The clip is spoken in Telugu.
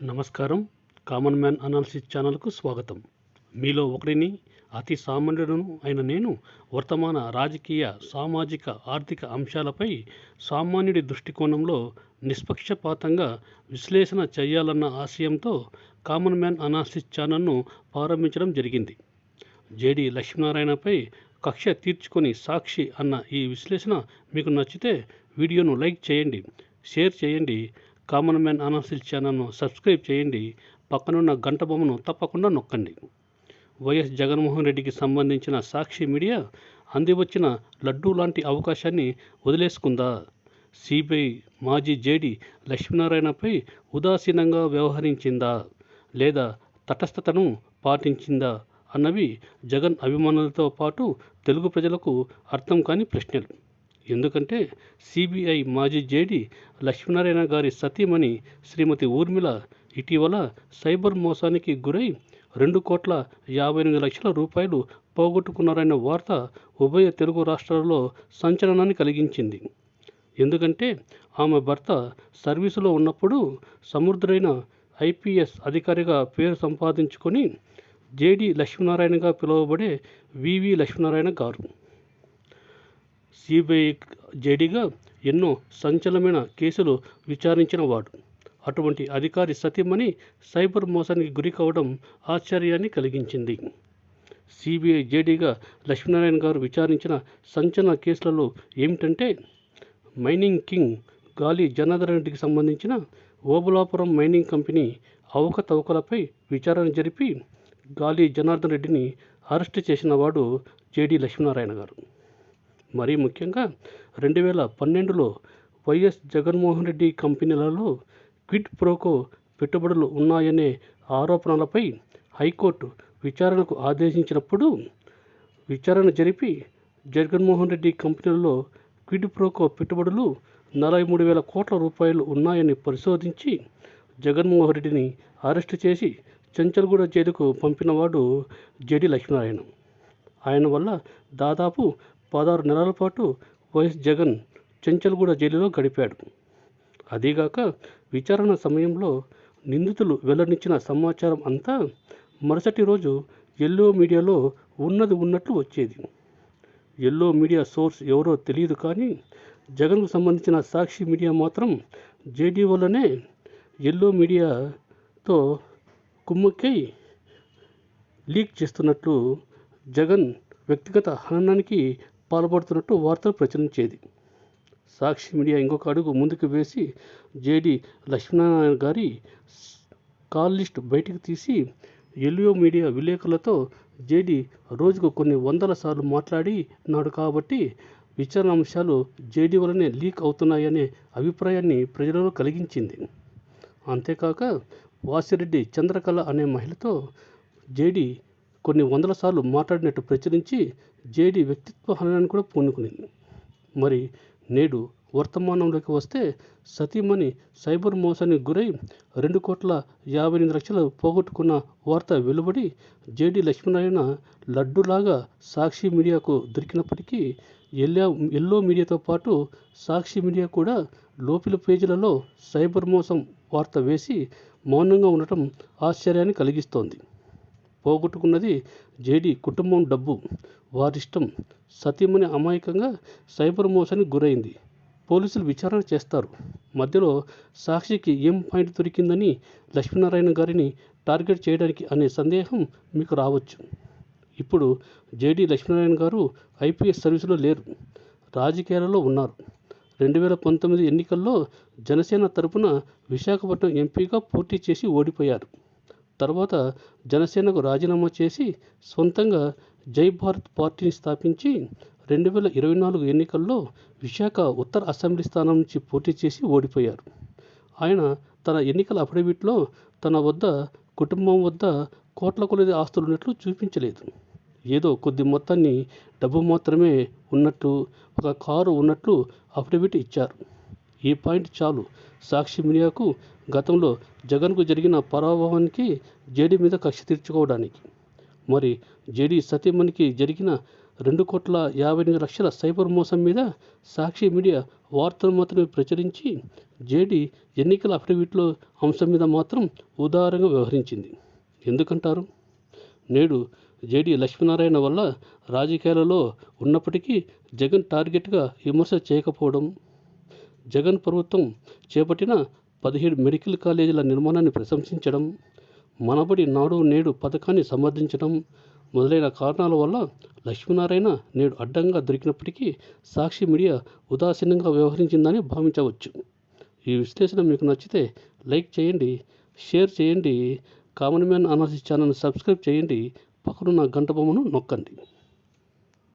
నమస్కారం. కామన్ మ్యాన్ అనాలిసిస్ ఛానల్కు స్వాగతం. మీలో ఒకరిని, అతి సామాన్యుడను అయిన నేను వర్తమాన రాజకీయ, సామాజిక, ఆర్థిక అంశాలపై సామాన్యుడి దృష్టికోణంలో నిష్పక్షపాతంగా విశ్లేషణ చేయాలన్న ఆశయంతో కామన్ మ్యాన్ అనాలిసిస్ ఛానల్ను ప్రారంభించడం జరిగింది. జేడి లక్ష్మీనారాయణపై కక్ష తీర్చుకొని సాక్షి అన్న ఈ విశ్లేషణ మీకు నచ్చితే వీడియోను లైక్ చేయండి, షేర్ చేయండి. కామన్ మ్యాన్ అనాలిసిస్ ఛానల్ను సబ్స్క్రైబ్ చేయండి. పక్కనున్న గంట బొమ్మను తప్పకుండా నొక్కండి. వైఎస్ జగన్మోహన్ రెడ్డికి సంబంధించిన సాక్షి మీడియా అందివచ్చిన లడ్డూ లాంటి అవకాశాన్ని వదిలేసుకుందా? సిబిఐ మాజీ జేడీ లక్ష్మీనారాయణపై ఉదాసీనంగా వ్యవహరించిందా, లేదా తటస్థతను పాటించిందా అన్నవి జగన్ అభిమానులతో పాటు తెలుగు ప్రజలకు అర్థం కాని ప్రశ్నలు. ఎందుకంటే సిబిఐ మాజీ జేడీ లక్ష్మీనారాయణ గారి సతీమణి శ్రీమతి ఊర్మిళ ఇటీవల సైబర్ మోసానికి గురై 2,58,00,000 రూపాయలు పోగొట్టుకున్నారన్న వార్త ఉభయ తెలుగు రాష్ట్రాలలో సంచలనాన్ని కలిగించింది. ఎందుకంటే ఆమె భర్త సర్వీసులో ఉన్నప్పుడు సమర్థుడైన ఐపీఎస్ అధికారిగా పేరు సంపాదించుకొని జేడీ లక్ష్మీనారాయణగా పిలువబడే వివి లక్ష్మీనారాయణ గారు సిబిఐ జేడీగా ఎన్నో సంచలనమైన కేసులు విచారించిన వాడు. అటువంటి అధికారి సతీమణి సైబర్ మోసానికి గురి కావడం ఆశ్చర్యాన్ని కలిగించింది. సిబిఐ జేడీగా లక్ష్మీనారాయణ గారు విచారించిన సంచలన కేసులలో ఏమిటంటే, మైనింగ్ కింగ్ గాలి జనార్దన్ రెడ్డికి సంబంధించిన ఓబులాపురం మైనింగ్ కంపెనీ అవకతవకలపై విచారణ జరిపి గాలి జనార్దన్ రెడ్డిని అరెస్టు చేసిన వాడు జేడీ లక్ష్మీనారాయణ గారు. మరీ ముఖ్యంగా 2012లో వైఎస్ జగన్మోహన్ రెడ్డి కంపెనీలలో క్విడ్ ప్రోకో పెట్టుబడులు ఉన్నాయనే ఆరోపణలపై హైకోర్టు విచారణకు ఆదేశించినప్పుడు విచారణ జరిపి జగన్మోహన్ రెడ్డి కంపెనీలలో క్విడ్ ప్రోకో పెట్టుబడులు 43,000 కోట్ల రూపాయలు ఉన్నాయని పరిశోధించి జగన్మోహన్ రెడ్డిని అరెస్టు చేసి చెంచల్గూడ జైలుకు పంపినవాడు జేడీ లక్ష్మీనారాయణ. ఆయన వల్ల దాదాపు 16 నెలల పాటు వైఎస్ జగన్ చెంచల్గూడ జైలులో గడిపాడు. అదీగాక విచారణ సమయంలో నిందితులు వెల్లడించిన సమాచారం అంతా మరుసటి రోజు ఎల్లో మీడియాలో ఉన్నది ఉన్నట్లు వచ్చేది. ఎల్లో మీడియా సోర్స్ ఎవరో తెలియదు, కానీ జగన్కు సంబంధించిన సాక్షి మీడియా మాత్రం జేడీ వల్లనే ఎల్లో మీడియాతో కుమ్మక్కై లీక్ చేస్తున్నట్లు, జగన్ వ్యక్తిగత హననానికి పాల్పడుతున్నట్టు వార్తలు ప్రచురించేది. సాక్షి మీడియా ఇంకొక అడుగు ముందుకు వేసి జేడీ లక్ష్మీనారాయణ గారి కాల్ లిస్ట్ బయటకు తీసి ఎల్లో మీడియా విలేకరులతో జేడీ రోజుకు కొన్ని వందల సార్లు మాట్లాడినాడు కాబట్టి విచారణ అంశాలు జేడీ వల్లనే లీక్ అవుతున్నాయనే అభిప్రాయాన్ని ప్రజలలో కలిగించింది. అంతేకాక వాసిరెడ్డి చంద్రకళ అనే మహిళతో జేడీ కొన్ని వందల సార్లు మాట్లాడినట్టు ప్రచురించి జేడీ వ్యక్తిత్వ హననాన్ని కూడా పూనుకునింది. మరి నేడు వర్తమానంలోకి వస్తే సతీమణి సైబర్ మోసానికి గురై 2,58,00,000 పోగొట్టుకున్న వార్త వెలువడి జేడీ లక్ష్మీనారాయణ లడ్డులాగా సాక్షి మీడియాకు దొరికినప్పటికీ ఎల్లో మీడియాతో పాటు సాక్షి మీడియా కూడా లోపలి పేజీలలో సైబర్ మోసం వార్త వేసి మౌనంగా ఉండటం ఆశ్చర్యాన్ని కలిగిస్తోంది. పోగొట్టుకున్నది జేడీ కుటుంబం డబ్బు, వారిష్టం. సతీమణి అమాయకంగా సైబర్ మోసానికి గురైంది. పోలీసులు విచారణ చేస్తారు. మధ్యలో సాక్షికి ఏం పాయింట్ దొరికిందని లక్ష్మీనారాయణ గారిని టార్గెట్ చేయడానికి అనే సందేహం మీకు రావచ్చు. ఇప్పుడు జేడీ లక్ష్మీనారాయణ గారు ఐపీఎస్ సర్వీసులో లేరు, రాజకీయాలలో ఉన్నారు. 2019 ఎన్నికల్లో జనసేన తరపున విశాఖపట్నం ఎంపీగా పోటీ చేసి ఓడిపోయారు. తర్వాత జనసేనకు రాజీనామా చేసి సొంతంగా జై భారత్ పార్టీని స్థాపించి 2024 ఎన్నికల్లో విశాఖ ఉత్తర అసెంబ్లీ స్థానం నుంచి పోటీ చేసి ఓడిపోయారు. ఆయన తన ఎన్నికల అఫిడవిట్లో తన వద్ద, కుటుంబం వద్ద కోట్ల కొలది ఆస్తులు ఉన్నట్లు చూపించలేదు. ఏదో కొద్ది మొత్తాన్ని డబ్బు మాత్రమే ఉన్నట్టు, ఒక కారు ఉన్నట్లు అఫిడవిట్ ఇచ్చారు. ఈ పాయింట్ చాలు సాక్షి మీడియాకు గతంలో జగన్కు జరిగిన పరాభవానికి జేడీ మీద కక్ష తీర్చుకోవడానికి. మరి జేడీ సతీమణికి జరిగిన 2,58,00,000 సైబర్ మోసం మీద సాక్షి మీడియా వార్తలు మాత్రమే ప్రచురించి జేడీ ఎన్నికల అఫిడవిట్లో అంశం మీద మాత్రం ఉదారంగా వ్యవహరించింది. ఎందుకంటారు? నేడు జేడీ లక్ష్మీనారాయణ వల్ల రాజకీయాలలో ఉన్నప్పటికీ జగన్ టార్గెట్గా విమర్శ చేయకపోవడం, జగన్ ప్రభుత్వం చేపట్టిన 17 మెడికల్ కాలేజీల నిర్మాణాన్ని ప్రశంసించడం, మనబడి నాడు నేడు పథకాన్ని సమర్థించడం మొదలైన కారణాల వల్ల లక్ష్మీనారాయణ నేడు అడ్డంగా దొరికినప్పటికీ సాక్షి మీడియా ఉదాసీనంగా వ్యవహరించిందని భావించవచ్చు. ఈ విశ్లేషణ మీకు నచ్చితే లైక్ చేయండి, షేర్ చేయండి, కామన్ మ్యాన్ అనాలిసిస్ ఛానల్ని సబ్స్క్రైబ్ చేయండి, పక్కనున్న గంట బొమ్మను నొక్కండి.